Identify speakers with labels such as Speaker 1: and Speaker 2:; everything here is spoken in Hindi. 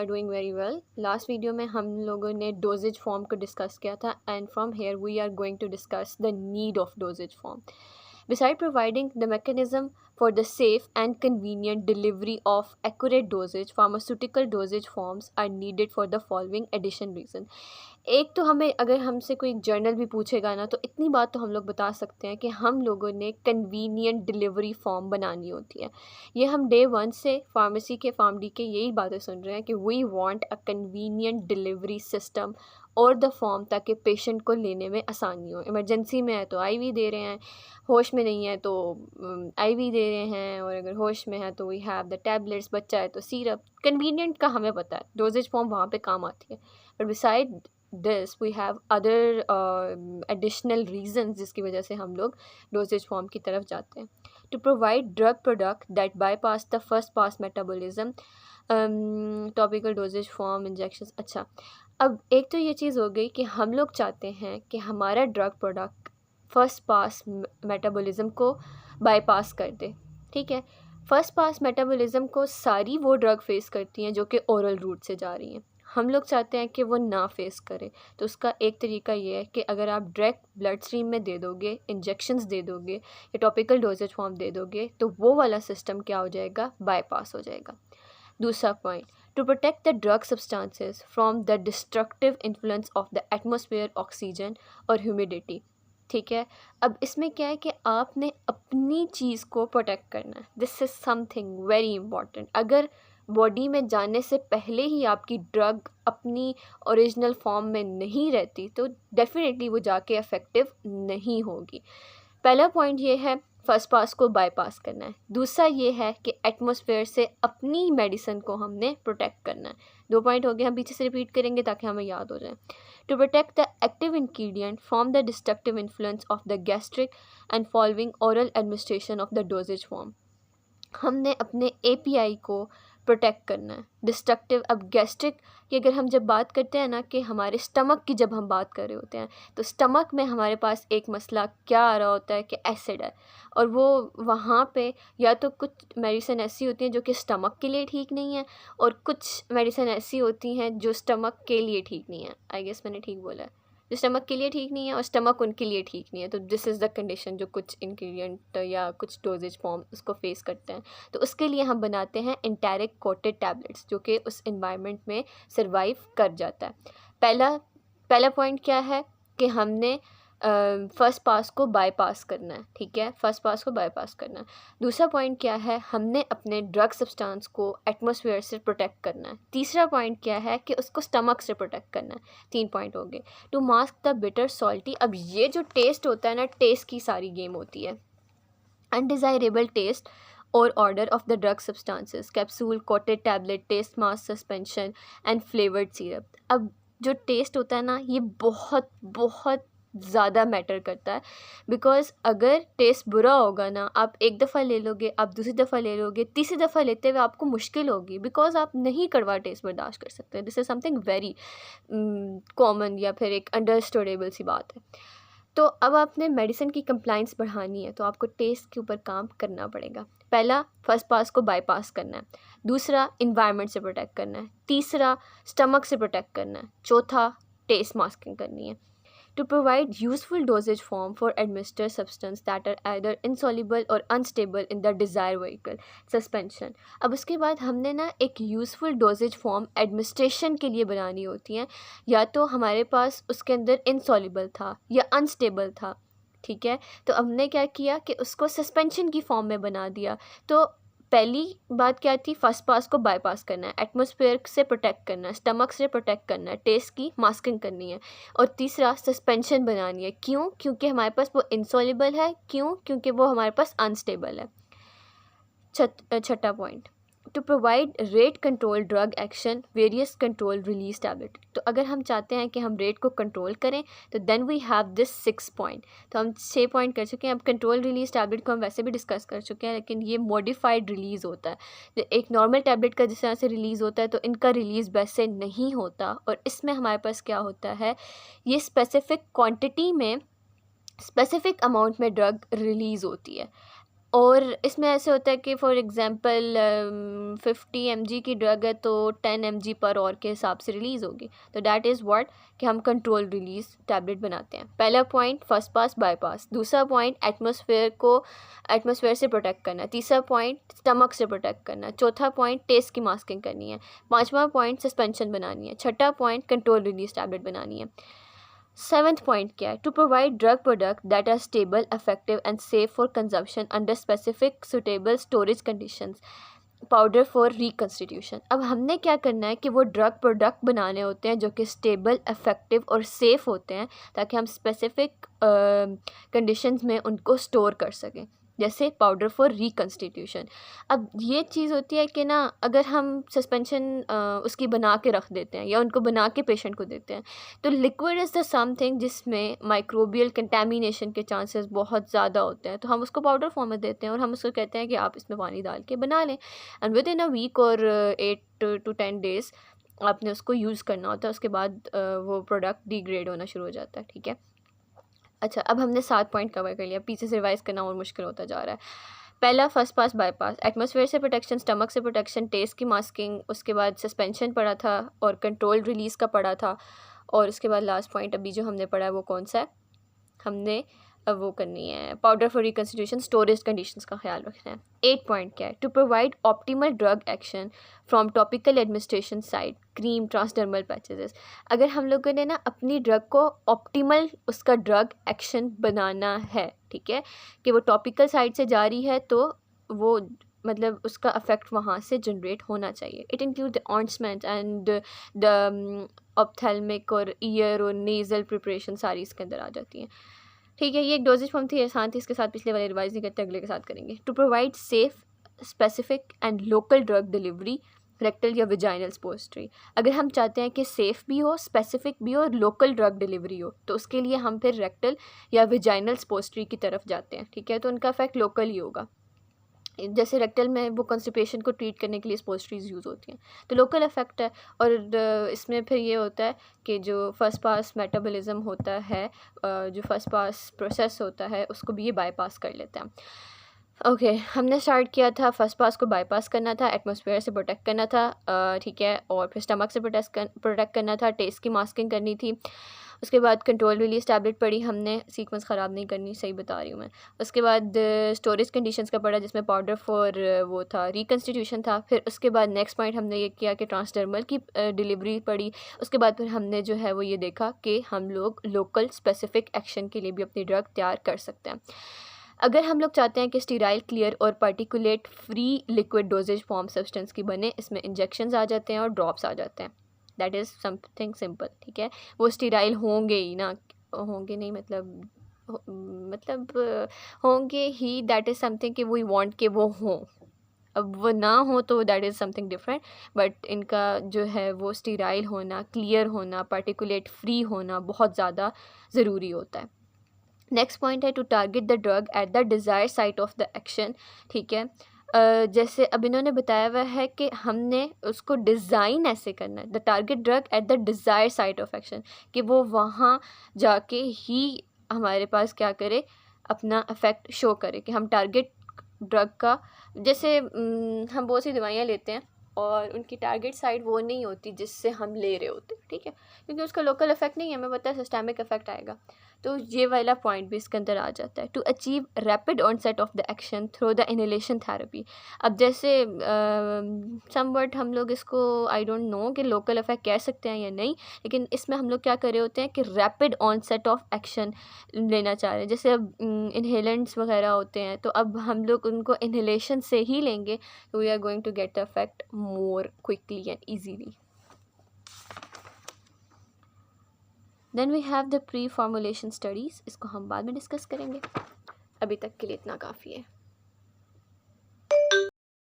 Speaker 1: Are doing very well. Last video में हम लोगों ने डोजेज फॉर्म को डिस्कस किया था and from here we are going to discuss the need of dosage form. Beside providing the mechanism for the safe and convenient delivery of accurate dosage, pharmaceutical dosage forms are needed for the following addition reason. एक तो हमें अगर हमसे कोई जर्नल भी पूछेगा ना तो इतनी बात तो हम लोग बता सकते हैं कि हम लोगों ने कन्वीनियंट डिलीवरी फॉर्म बनानी होती है. ये हम डे 1 से फार्मेसी के फार्मडी के यही बातें सुन रहे हैं कि we want a convenient delivery system और द फॉर्म ताकि पेशेंट को लेने में आसानी हो. इमरजेंसी में है तो आईवी दे रहे हैं, होश में नहीं है तो आईवी दे रहे हैं, और अगर होश में है तो वी हैव द टैबलेट्स, बच्चा है तो सिरप. कन्वीनियंट का हमें पता है, डोजेज फॉर्म वहाँ पे काम आती है. But beside this we have other additional reasons जिसकी वजह से हम लोग डोजेज फॉर्म की तरफ जाते हैं. To provide drug product that bypass the first pass metabolism, topical dosage form, injection. अच्छा, अब एक तो ये चीज़ हो गई कि हम लोग चाहते हैं कि हमारा drug product first pass metabolism को बाईपास कर दे. ठीक है, फर्स्ट पास मेटाबॉलिज्म को सारी वो ड्रग फेस करती हैं जो कि ओरल रूट से जा रही हैं. हम लोग चाहते हैं कि वो ना फेस करें. तो उसका एक तरीका ये है कि अगर आप डायरेक्ट ब्लड स्ट्रीम में दे दोगे, इंजेक्शंस दे दोगे या टॉपिकल डोजेज फॉर्म दे दोगे तो वो वाला सिस्टम क्या हो जाएगा, बाईपास हो जाएगा. दूसरा point, to protect the drug substances from the destructive influence of the atmosphere, oxygen और ह्यूमिडिटी. ठीक है, अब इसमें क्या है कि आपने अपनी चीज़ को प्रोटेक्ट करना है. This is something very important. अगर बॉडी में जाने से पहले ही आपकी ड्रग अपनी ओरिजिनल फॉर्म में नहीं रहती तो डेफिनेटली वो जाके इफ़ेक्टिव नहीं होगी. पहला पॉइंट ये है फर्स्ट पास को बाईपास करना है. दूसरा ये है कि एटमॉस्फेयर से अपनी मेडिसिन को हमने प्रोटेक्ट करना है. 2 पॉइंट हो गए, हम पीछे से रिपीट करेंगे ताकि हमें याद हो जाए. To protect the active ingredient from the destructive influence of the gastric and following oral administration of the dosage form. हमने अपने एपीआई को प्रोटेक्ट करना है डिस्ट्रक्टिव. अब गैस्ट्रिक की अगर हम जब बात करते हैं ना कि हमारे स्टमक की जब हम बात कर रहे होते हैं तो स्टमक में हमारे पास एक मसला क्या आ रहा होता है कि एसिड है, और वो वहाँ पे या तो कुछ मेडिसिन ऐसी होती हैं जो कि स्टमक के लिए ठीक नहीं है और कुछ मेडिसिन ऐसी होती हैं जो स्टमक के लिए ठीक नहीं है. आई गेस मैंने ठीक बोला है, जो स्टमक के लिए ठीक नहीं है और स्टमक उनके लिए ठीक नहीं है. तो दिस इज़ द कंडीशन जो कुछ इंग्रेडिएंट या कुछ डोजेज फॉर्म उसको फेस करते हैं. तो उसके लिए हम बनाते हैं एंटेरिक कोटेड टैबलेट्स जो कि उस एनवायरनमेंट में सर्वाइव कर जाता है. पहला पॉइंट क्या है कि हमने फर्स्ट पास को बाईपास करना है. ठीक है, फर्स्ट पास को बाईपास करना है. दूसरा पॉइंट क्या है, हमने अपने ड्रग सब्सटेंस को एटमॉस्फेयर से प्रोटेक्ट करना है. तीसरा पॉइंट क्या है कि उसको स्टमक से प्रोटेक्ट करना है. 3 पॉइंट हो गए. To mask the bitter salty. अब ये जो टेस्ट होता है ना, टेस्ट की सारी गेम होती है. अनडिज़ायरेबल टेस्ट और order of the drug substances, capsule, coated tablet, taste mask, suspension and flavoured syrup. अब जो टेस्ट होता है ना, ये बहुत बहुत ज़्यादा मैटर करता है. बिकॉज अगर टेस्ट बुरा होगा ना, आप एक दफ़ा ले लोगे, आप दूसरी दफ़ा ले लोगे, तीसरी दफ़ा लेते हुए आपको मुश्किल होगी बिकॉज आप नहीं कड़वा टेस्ट बर्दाश्त कर सकते. This is something very common या फिर एक अंडरस्टैंडेबल सी बात है. तो अब आपने मेडिसिन की कंप्लाइंस बढ़ानी है तो आपको टेस्ट के ऊपर काम करना पड़ेगा. पहला, फर्स्ट पास को बाईपास करना है. दूसरा, इन्वायरमेंट से प्रोटेक्ट करना है. तीसरा, स्टमक से प्रोटेक्ट करना है. चौथा, टेस्ट मास्किंग करनी है. To provide useful dosage form for administer substance that are either insoluble or unstable in the desired vehicle, suspension. अब उसके बाद हमने ना एक यूज़फुल डोजेज फॉर्म एडमिनिस्ट्रेशन के लिए बनानी होती हैं. या तो हमारे पास उसके अंदर इनसॉल्युबल था या अनस्टेबल था. ठीक है, तो हमने क्या किया कि उसको सस्पेंशन की फॉर्म में बना दिया. तो पहली बात क्या थी, फर्स्ट पास को बाईपास करना है, एटमॉस्फेयर से प्रोटेक्ट करना है, स्टमक से प्रोटेक्ट करना है, टेस्ट की मास्किंग करनी है, और तीसरा सस्पेंशन बनानी है. क्यों? क्योंकि हमारे पास वो इंसॉल्युबल है. क्यों? क्योंकि वो हमारे पास अनस्टेबल है. छठा point, to provide rate control drug action, various control release tablet. तो अगर हम चाहते हैं कि हम रेट को कंट्रोल करें तो then we have this 6 point. तो हम 6 पॉइंट कर चुके हैं. अब कंट्रोल रिलीज टैबलेट को हम वैसे भी डिस्कस कर चुके हैं, लेकिन ये मॉडिफाइड रिलीज़ होता है. एक नॉर्मल टैबलेट का जिस तरह से रिलीज़ होता है तो इनका रिलीज़ वैसे नहीं होता. और इसमें हमारे पास क्या होता है, ये स्पेसिफिक क्वान्टिटी में स्पेसिफिक अमाउंट में ड्रग रिलीज़ होती है और इसमें ऐसे होता है कि फॉर एग्ज़ाम्पल 50 mg की ड्रग है तो 10 mg पर और के हिसाब से रिलीज़ होगी, तो दैट इज़ व्हाट कि हम कंट्रोल रिलीज़ टैबलेट बनाते हैं। पहला पॉइंट फर्स्ट पास बाईपास, दूसरा पॉइंट एटमॉस्फेयर से प्रोटेक्ट करना, तीसरा पॉइंट स्टमक से प्रोटेक्ट करना, चौथा पॉइंट टेस्ट की मास्किंग करनी है, पाँचवा पॉइंट सस्पेंशन बनानी है, छठा पॉइंट कंट्रोल रिलीज़ टैबलेट बनानी है। सेवेंथ पॉइंट क्या है? To provide drug product that are stable, effective and safe for consumption under specific suitable storage conditions, powder for reconstitution. अब हमने क्या करना है कि वो ड्रग प्रोडक्ट बनाने होते हैं जो कि स्टेबल, इफेक्टिव और सेफ़ होते हैं, ताकि हम स्पेसिफिक कंडीशंस में उनको स्टोर कर सकें, जैसे पाउडर फॉर रिकन्स्टिट्यूशन। अब ये चीज़ होती है कि ना, अगर हम सस्पेंशन उसकी बना के रख देते हैं या उनको बना के पेशेंट को देते हैं, तो लिक्विड इज़ द समथिंग जिसमें माइक्रोबियल कंटेमिनेशन के चांसेस बहुत ज़्यादा होते हैं, तो हम उसको पाउडर फॉर्म में देते हैं और हम उसको कहते हैं कि आप इसमें पानी डाल के बना लें, and within a week और 8 to 10 days आपने उसको यूज़ करना होता है। उसके बाद वो प्रोडक्ट डिग्रेड होना शुरू हो जाता है, ठीक है। अच्छा, अब हमने 7 पॉइंट कवर कर लिया, पीछे से रिवाइज़ करना और मुश्किल होता जा रहा है। पहला फर्स्ट पास बाईपास, एटमॉस्फेयर से प्रोटेक्शन, स्टमक से प्रोटेक्शन, टेस्ट की मास्किंग, उसके बाद सस्पेंशन पड़ा था और कंट्रोल रिलीज़ का पड़ा था, और उसके बाद लास्ट पॉइंट अभी जो हमने पढ़ा है वो कौन सा है? हमने अब वो करनी है powder for reconstitution, storage conditions का ख्याल रखना है। 8 पॉइंट क्या है? To provide optimal drug action from topical administration side, cream, transdermal patches. अगर हम लोगों ने ना अपनी ड्रग को ऑप्टिमल उसका ड्रग एक्शन बनाना है, ठीक है, कि वो टॉपिकल साइड से जा रही है तो वो मतलब उसका इफेक्ट वहाँ से जनरेट होना चाहिए। It include the ointment and the ophthalmic और ईयर और नेज़ल प्रिपरेशन सारी इसके अंदर आ जाती हैं, ठीक है। ये एक डोजेज फॉर्म थी, आसान थी, इसके साथ पिछले वाले रिवाइज नहीं करते, अगले के साथ करेंगे। To provide safe, specific and local drug delivery, rectal या विजाइनल स्पोस्ट्री। अगर हम चाहते हैं कि सेफ़ भी हो, स्पेसिफिक भी हो और लोकल ड्रग डिलीवरी हो, तो उसके लिए हम फिर रेक्टल या विजाइनल स्पोस्ट्री की तरफ जाते हैं, ठीक है, तो उनका इफेक्ट लोकल ही होगा। जैसे रेक्टल में वो कॉन्स्टिपेशन को ट्रीट करने के लिए स्पोस्ट्रीज यूज़ होती हैं, तो लोकल इफेक्ट है। और इसमें फिर ये होता है कि जो फर्स्ट पास मेटाबॉलिज्म होता है, जो फर्स्ट पास प्रोसेस होता है, उसको भी ये बाईपास कर लेते हैं। ओके, हमने स्टार्ट किया था फर्स्ट पास को बाईपास करना था, एटमॉस्फेयर से प्रोटेक्ट करना था, ठीक है, और फिर स्टमक से प्रोटेक्ट करना था, टेस्ट की मास्किंग करनी थी। उसके बाद कंट्रोल रिलीज टैबलेट पढ़ी हमने, सीक्वेंस ख़राब नहीं करनी, सही बता रही हूँ मैं। उसके बाद स्टोरेज कंडीशंस का पढ़ा, जिसमें पाउडर फॉर वो था रिकन्स्टिट्यूशन था। फिर उसके बाद नेक्स्ट पॉइंट हमने ये किया कि ट्रांसडर्मल की डिलीवरी पड़ी। उसके बाद फिर हमने जो है वो ये देखा कि हम लोग लोकल स्पेसिफिक एक्शन के लिए भी अपनी ड्रग तैयार कर सकते हैं। अगर हम लोग चाहते हैं कि स्टीराइल, क्लियर और particulate free liquid doses form substance की बने, इसमें इंजेक्शंस आ जाते हैं और ड्रॉप्स आ जाते हैं, दैट इज़ समथिंग सिंपल, ठीक है। वो स्टीराइल होंगे ही ना, होंगे नहीं मतलब होंगे ही, दैट इज़ समथिंग कि वी वांट कि वो हों। अब वो ना हो तो that is something different, but इनका जो है वो स्टीराइल होना, क्लियर होना, पार्टिकुलेट फ्री होना बहुत ज़्यादा ज़रूरी होता है। नेक्स्ट पॉइंट है to target the drug at the desire site of the action, ठीक है। जैसे अब इन्होंने बताया हुआ है कि हमने उसको डिज़ाइन ऐसे करना है, the target drug at the desire site of action, कि वो वहाँ जाके ही हमारे पास क्या करे, अपना इफ़ेक्ट शो करे, कि हम टारगेट ड्रग का, जैसे हम बहुत सी दवाइयाँ लेते हैं और उनकी टारगेट साइट वो नहीं होती जिससे हम ले रहे होते, ठीक है, क्योंकि उसका लोकल इफेक्ट नहीं है, हमें पता है सिस्टमिक इफेक्ट आएगा, तो ये वाला पॉइंट भी इसके अंदर आ जाता है। To achieve rapid onset of the action through the inhalation therapy. अब जैसे समवट हम लोग इसको आई डोंट नो कि लोकल इफेक्ट कह सकते हैं या नहीं, लेकिन इसमें हम लोग क्या कर रहे होते हैं कि रैपिड ऑनसेट ऑफ एक्शन लेना चाह रहे हैं। जैसे अब इनहेलेंट्स वगैरह होते हैं, तो अब हम लोग उनको इनहेलेशन से ही लेंगे, तो we are going to get the effect more quickly and easily. Then we have the pre-formulation studies, इसको हम बाद में डिस्कस करेंगे, अभी तक के लिए इतना काफ़ी है।